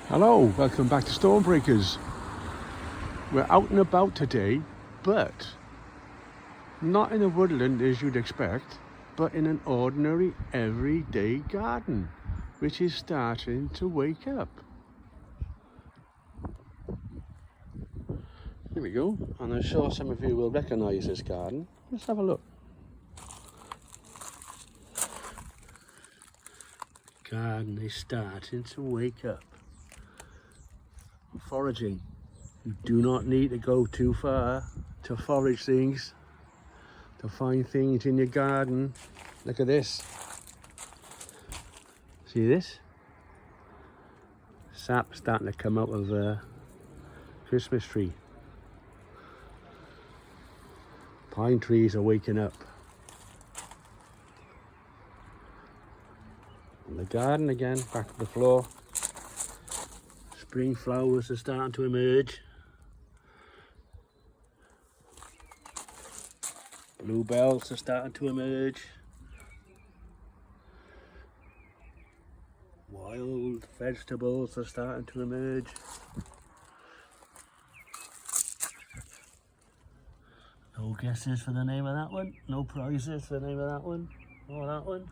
Hello, welcome back to Stormbreakers. We're out and about today, but not in a woodland as you'd expect, but in an ordinary everyday garden, which is starting to wake up. Here we go, and I'm sure some of you will recognise this garden. Let's have a look. Garden is starting to wake up. Foraging. You do not need to go too far to forage things, to find things in your garden. Look at this. See this? Sap starting to come out of a Christmas tree. Pine trees are waking up. And the garden again, back to the floor. Spring flowers are starting to emerge. Bluebells are starting to emerge. Wild vegetables are starting to emerge. No guesses for the name of that one. No prizes for the name of that one. Or that one.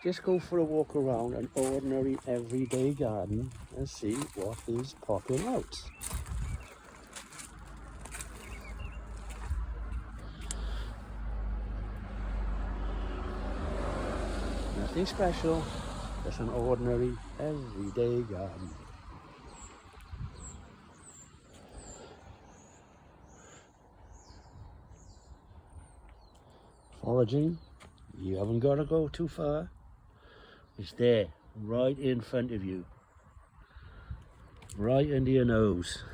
Just go for a walk around an ordinary everyday garden and see what is popping out. Nothing special, just an ordinary everyday garden. Foraging, you haven't got to go too far. It's there, right in front of you. Right under your nose.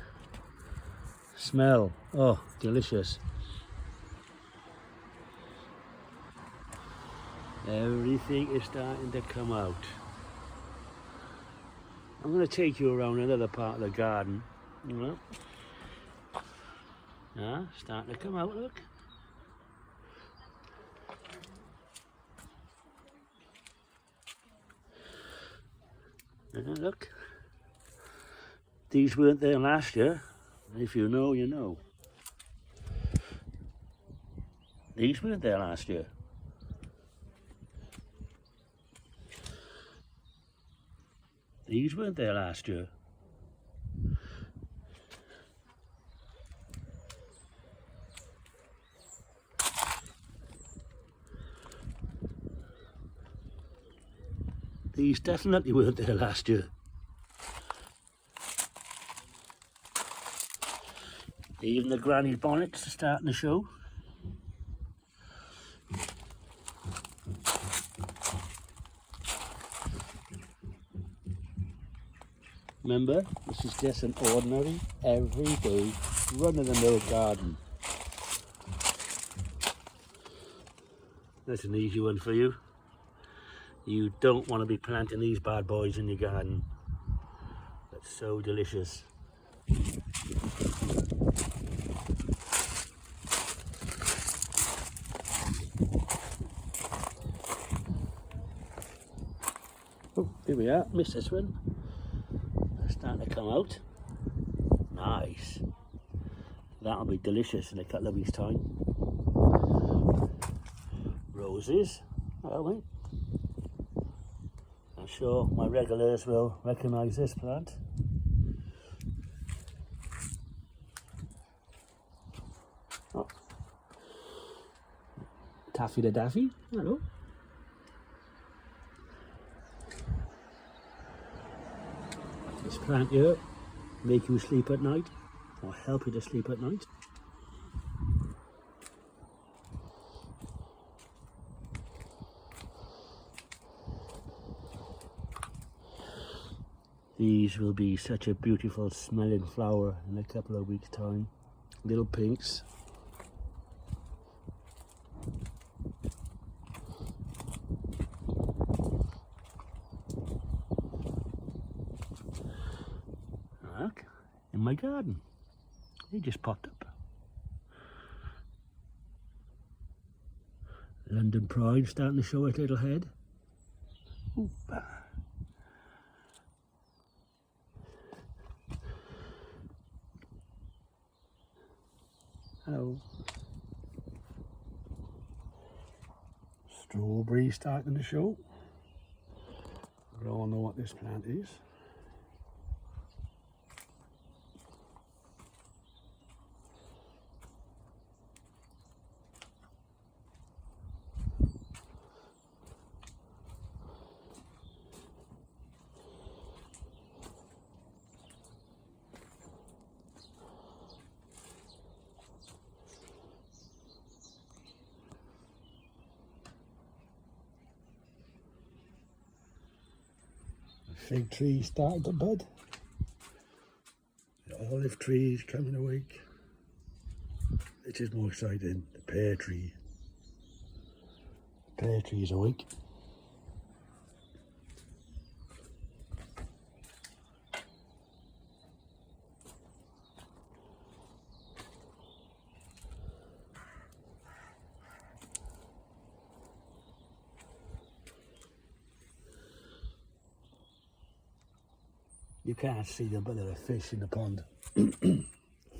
Smell, oh, delicious. Everything is starting to come out. I'm going to take you around another part of the garden. Starting to come out, look. Look. These weren't there last year. If you know, you know. These weren't there last year. These weren't there last year. These definitely weren't there last year. Even the granny bonnets are starting to show. Remember, this is just an ordinary, everyday, run-of-the-mill garden. That's an easy one for you. You don't want to be planting these bad boys in your garden. That's so delicious. Oh, here we are, missed this one. They're starting to come out. Nice. That'll be delicious in a couple of weeks' time. Roses. Hello, mate. I'm sure my regulars will recognise this plant. Oh. Taffy the Daffy. Hello. This plant here make you sleep at night, or help you to sleep at night. These will be such a beautiful smelling flower in a couple of weeks' time. Little pinks. Look, in my garden. They just popped up. London Pride starting to show its little head. Ooh. Hello. Strawberry starting to show. We all know what this plant is. Fig tree started to bud. The olive tree is coming awake. Which is more exciting, the pear tree. The pear tree is awake. You can't see them, but there are fish in the pond.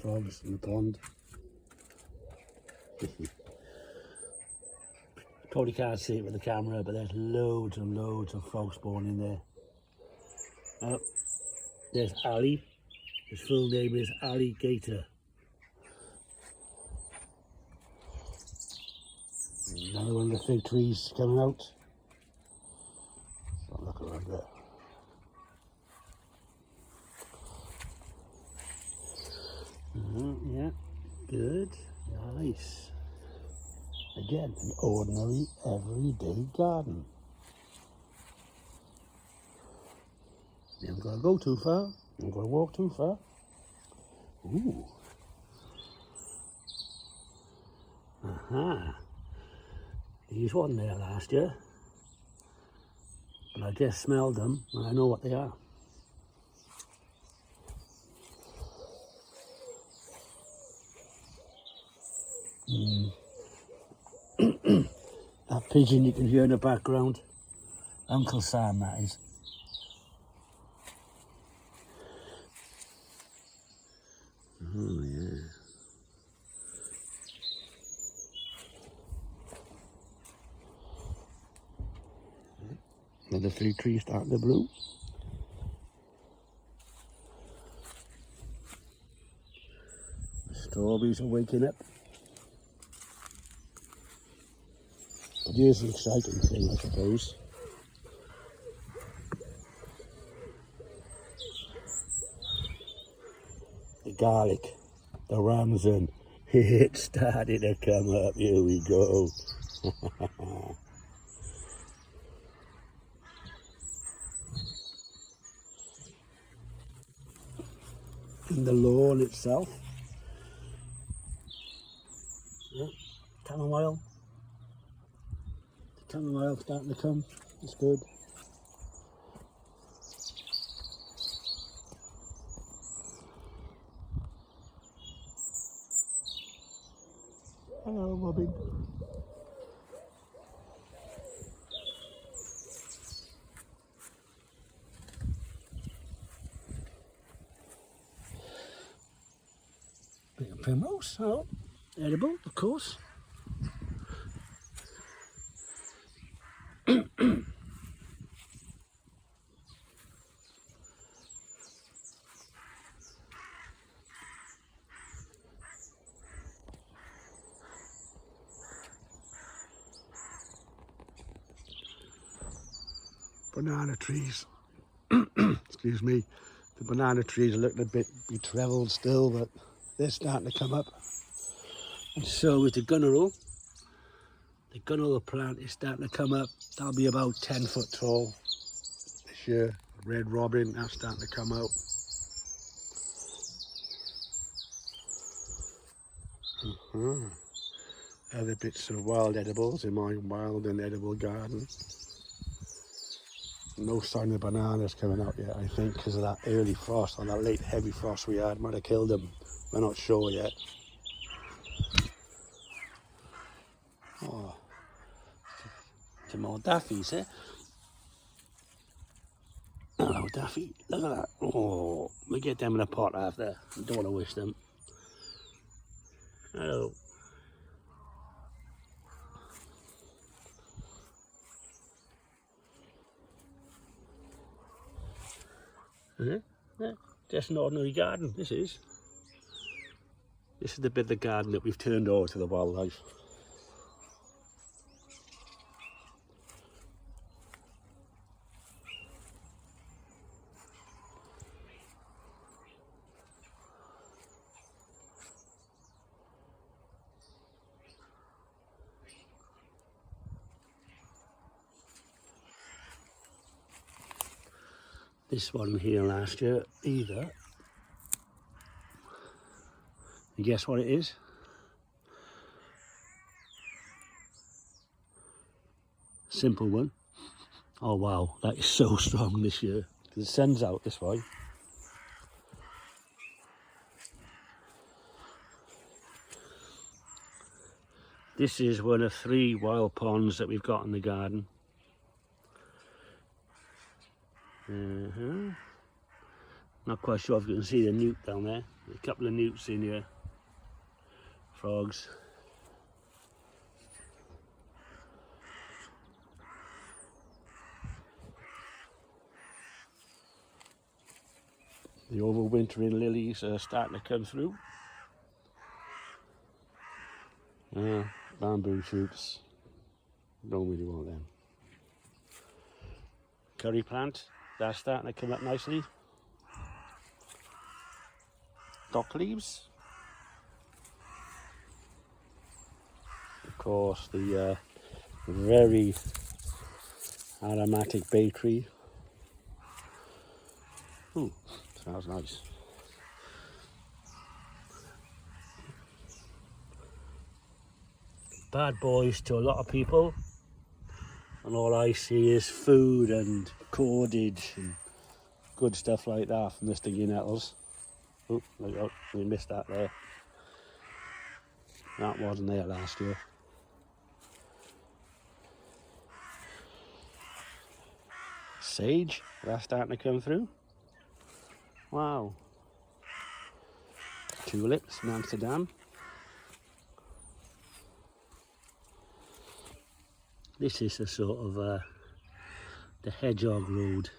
Frogs in the pond. Probably can't see it with the camera, but there's loads and loads of frogs spawning there. There's Ali. His full name is Alligator. Another one of the fig trees coming out. So look around there. Yeah, good, nice. Again, an ordinary, everyday garden. You haven't got to go too far, you haven't got to walk too far. Ooh. Aha. These wasn't there last year, but I just smelled them and I know what they are. That pigeon you can hear in the background, Uncle Sam that is. Oh yeah. Another fig tree starting to bloom. Strawberries are waking up. But here's the exciting thing, I suppose. The garlic, the ramson, it's starting to come up. Here we go. And the lawn itself. Yeah, chamomile. The chamomile starting to come. It's good. Hello, Robin. Bit of primrose, oh, edible, of course. Banana trees. Excuse me. The banana trees are looking a bit betrevelled still, but they're starting to come up. And so is the gunnerel. The gunnerel plant is starting to come up. That'll be about 10 foot tall this year. Red robin, that's starting to come out. Other bits of wild edibles in my wild and edible garden. No sign of bananas coming out yet, I think, because of that early frost, or that late heavy frost we had. Might have killed them. We're not sure yet. Oh, some more daffies, eh? Hello, Daffy. Look at that. Oh, we get them in a pot after. I don't want to wish them. Hello. Yeah, just an ordinary garden, this is. This is the bit of the garden that we've turned over to the wildlife. This one here last year either. You guess what it is? Simple one. Oh wow, that is so strong this year. The sun's out this way. This is one of 3 wild ponds that we've got in the garden. Not quite sure if you can see the newt down there. There's a couple of newts in here. Frogs. The overwintering lilies are starting to come through. Bamboo shoots. Don't really want them. Curry plant, that's starting to come up nicely. Dock leaves. Of course, the very aromatic bay tree. Ooh, smells nice. Bad boys to a lot of people, and all I see is food and cordage and good stuff like that from the stinging nettles. Oh, there you go, we missed that there. That wasn't there last year. Sage, that's starting to come through. Wow. Tulips in Amsterdam. This is a sort of the hedgehog road.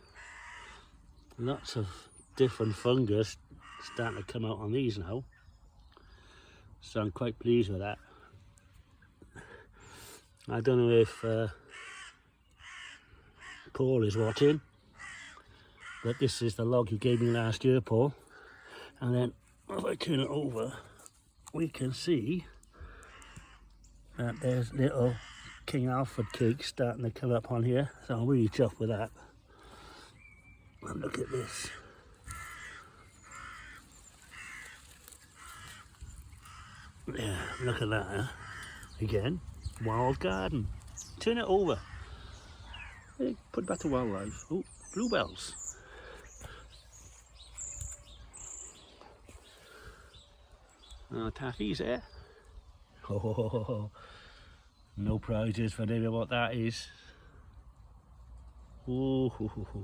Lots of different fungus starting to come out on these now. So I'm quite pleased with that. I don't know if Paul is watching, but this is the log you gave me last year, Paul. And then if I turn it over, we can see that there's little King Alfred cakes starting to come up on here. So I'm really chuffed with that. And look at this. Yeah, look at that, huh? Again, wild garden. Turn it over. Hey, put it back to wildlife. Oh, bluebells. Taffies there. Oh, no prizes for knowing what that is. Oh, ho, ho, ho.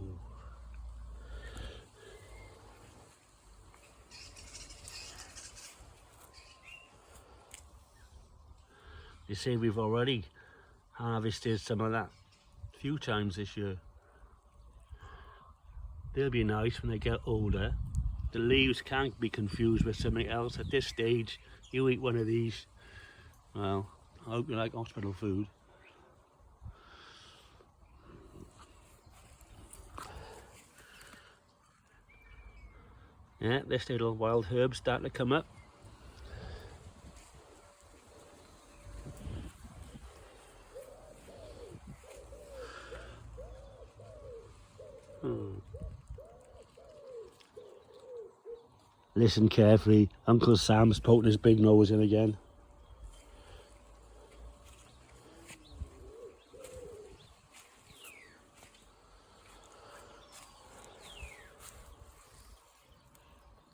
You see, we've already harvested some of that a few times this year. They'll be nice when they get older. The leaves can't be confused with something else. At this stage, you eat one of these, well, I hope you like hospital food. Yeah, this little wild herb starting to come up. Listen carefully, Uncle Sam's poking his big nose in again.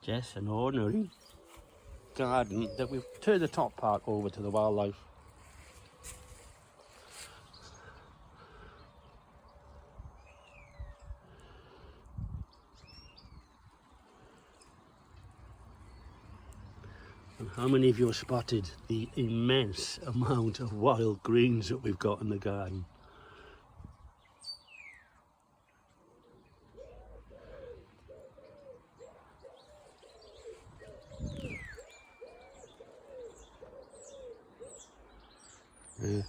Just an ordinary garden that we've turned the top part over to the wildlife. And how many of you have spotted the immense amount of wild greens that we've got in the garden?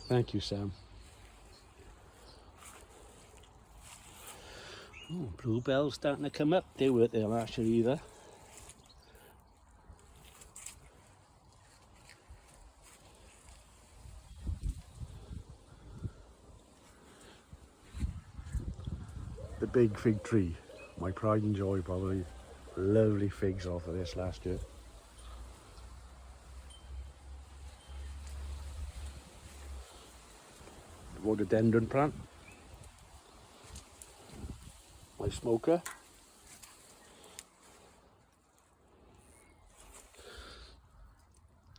Thank you, Sam. Oh, bluebells starting to come up. They weren't there last year either. The big fig tree, my pride and joy probably. Lovely figs off of this last year. The rhododendron plant, my smoker.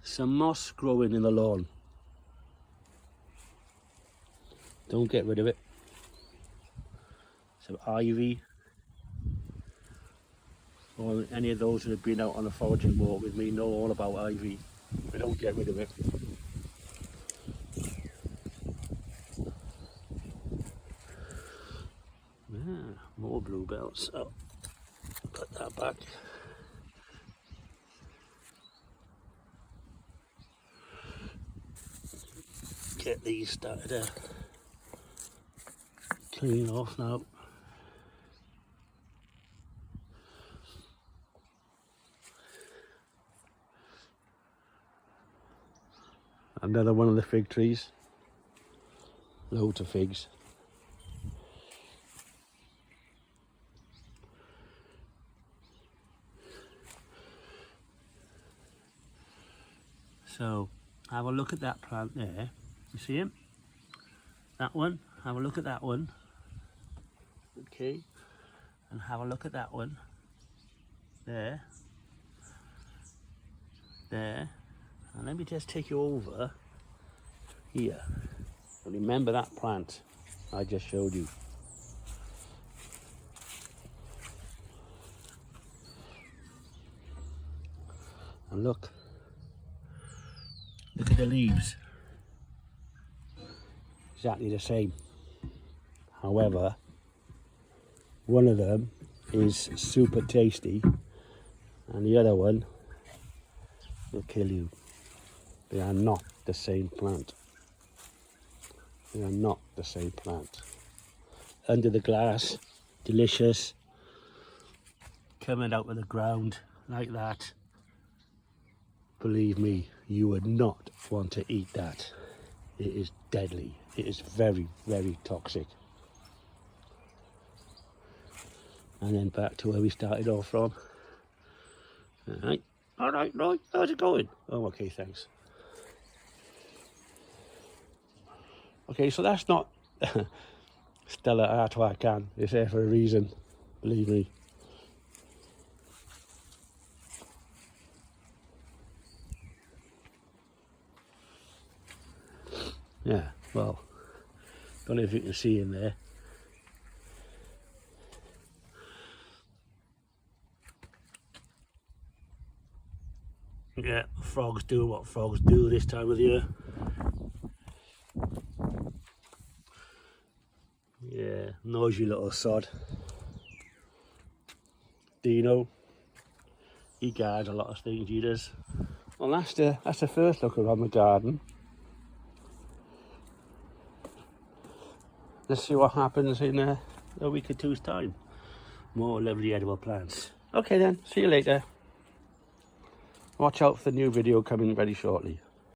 Some moss growing in the lawn. Don't get rid of it. Some ivy. Or any of those that have been out on a foraging walk with me know all about ivy. We don't get rid of it. More bluebells. Oh, put that back. Get these started to clean off now. Another one of the fig trees. Loads of figs. So have a look at that plant there. You see him? That one. Have a look at that one. Okay. And have a look at that one. There. There. And let me just take you over here. Remember that plant I just showed you. And look at the leaves. Exactly the same. However, one of them is super tasty and the other one will kill you. They are not the same plant. They are not the same plant. Under the glass, delicious. Coming out of the ground like that. Believe me, you would not want to eat that. It is deadly. It is very, very toxic. And then back to where we started off from. All right, Roy, how's it going? Oh, okay, thanks. Okay, so that's not Stella Artois. It's there for a reason, believe me. Yeah, well, don't know if you can see in there. Yeah, frogs do what frogs do this time of year. Yeah, noisy little sod. Dino, he guards a lot of things, he does. Well, that's the first look around the garden. Let's see what happens in a week or two's time. More lovely edible plants. Okay then, see you later. Watch out for the new video coming very shortly.